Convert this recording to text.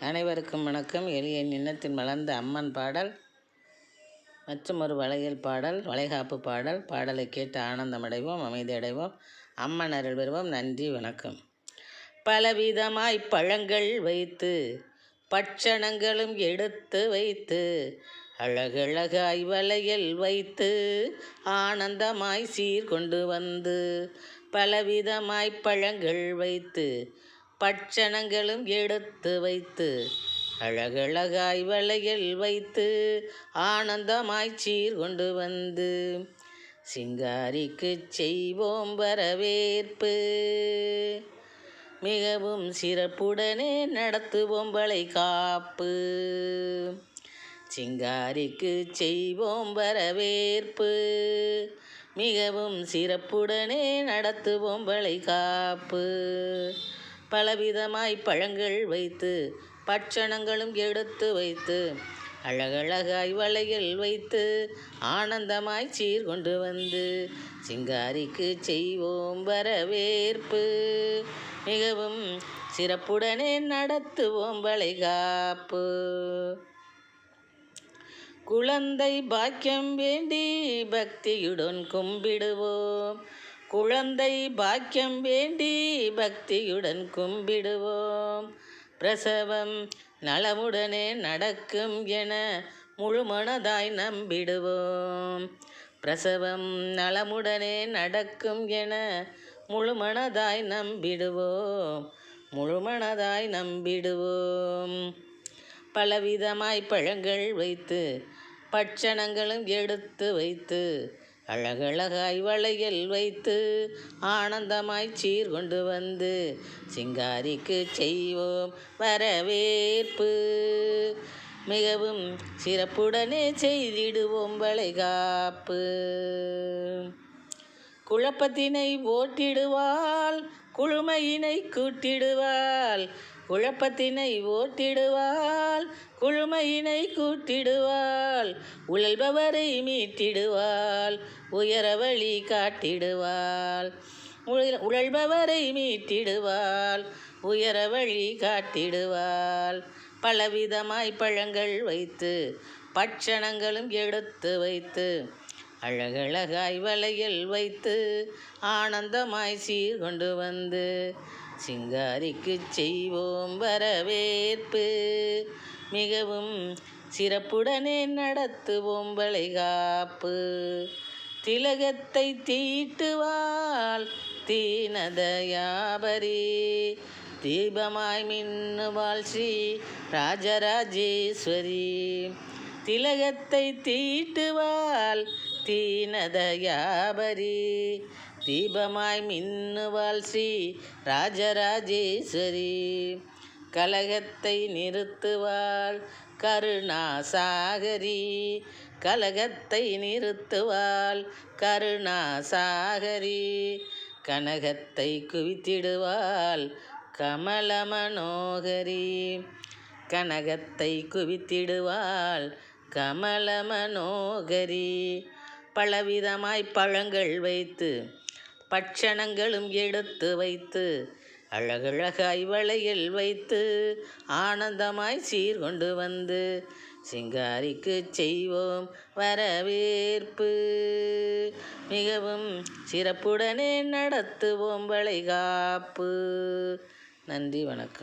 அனைவருக்கும் வணக்கம். எளிய நின்னத்தில் மலர்ந்த அம்மன் பாடல் மற்றும் ஒரு வளையல் பாடல், வளைகாப்பு பாடல். பாடலை கேட்டு ஆனந்தமடைவோம், அமைதி அடைவோம், அம்மன் அருள் பெறுவோம். நன்றி, வணக்கம். பலவிதமாய் பழங்கள் வைத்து பட்சணங்களும் எடுத்து வைத்து அழகழகாய் வளையல் வைத்து ஆனந்தமாய் சீர் கொண்டு வந்து பலவிதமாய் பழங்கள் வைத்து பட்சணங்களும் எடுத்து வைத்து அழகழகாய் வளையல் வைத்து ஆனந்தமாய் சீர் கொண்டு வந்து சிங்காரிக்கு செய்வோம் வரவேற்பு, மிகவும் சிறப்புடனே நடத்துவோம் வளைகாப்பு. சிங்காரிக்கு செய்வோம் வரவேற்பு, மிகவும் சிறப்புடனே நடத்துவோம் வளைகாப்பு. பலவிதமாய் பழங்கள் வைத்து பட்சணங்களும் எடுத்து வைத்து அழகழகாய் வளையல் வைத்து ஆனந்தமாய் சீர் கொண்டு வந்து சிங்காரிக்கு செய்வோம் வரவேற்பு, மிகவும் சிறப்புடனே நடத்துவோம் வளைகாப்பு. குழந்தை பாக்கியம் வேண்டி பக்தியுடன் கும்பிடுவோம், குழந்தை பாக்கியம் வேண்டி பக்தியுடன் கும்பிடுவோம். பிரசவம் நலமுடனே நடக்கும் என முழுமனதாய் நம்பிடுவோம், பிரசவம் நலமுடனே நடக்கும் என முழுமனதாய் நம்பிடுவோம், முழுமனதாய் நம்பிடுவோம். பலவிதமாய் பழங்கள் வைத்து பட்சணங்களும் எடுத்து வைத்து அழகழகாய் வளையல் வைத்து ஆனந்தமாய் சீர் கொண்டு வந்து சிங்காரிக்கு செய்வோம் வரவேற்பு, மிகவும் சிறப்புடனே செய்திடுவோம் வளைகாப்பு. குழப்பத்தினை ஓட்டிடுவாள், குழுமையினை கூட்டிடுவாள், குழப்பத்தினை ஓட்டிடுவாள், குழுமையினை கூட்டிடுவாள், உழல்பவரை மீட்டிடுவாள், உயர வழி காட்டிடுவாள், உழல்பவரை மீட்டிடுவாள், உயர வழி காட்டிடுவாள். பலவிதமாய் பழங்கள் வைத்து பட்சணங்களும் எடுத்து வைத்து அழகழகாய் வளையல் வைத்து ஆனந்தமாய் சீர் கொண்டு வந்து சிங்காரிக்கு செய்வோம் வரவேற்பு, மிகவும் சிறப்புடனே நடத்துவோம் வளைகாப்பு. திலகத்தை தீட்டுவாள் தீனதயாபரி, தீபமாய் மின்னுவாள் ஸ்ரீ ராஜராஜேஸ்வரி. திலகத்தை தீட்டுவாள் தீனதயாபரி, தீபமாய் மின்னுவாள் ஸ்ரீ ராஜராஜேஸ்வரி. கலகத்தை நிறுத்துவாள் கருணாசாகரி, கலகத்தை நிறுத்துவாள் கருணாசாகரி. கனகத்தை குவித்திடுவாள் கமல மனோகரி, கனகத்தை குவித்திடுவாள் கமல மனோகரி. பலவிதமாய் பழங்கள் வைத்து பட்சணங்களும் எடுத்து வைத்து அழகழகாய் வளையல் வைத்து ஆனந்தமாய் சீர் கொண்டு வந்து சிங்காரிக்கு செய்வோம் வரவேற்பு, மிகவும் சிறப்புடனே நடத்துவோம் வளைகாப்பு. நன்றி, வணக்கம்.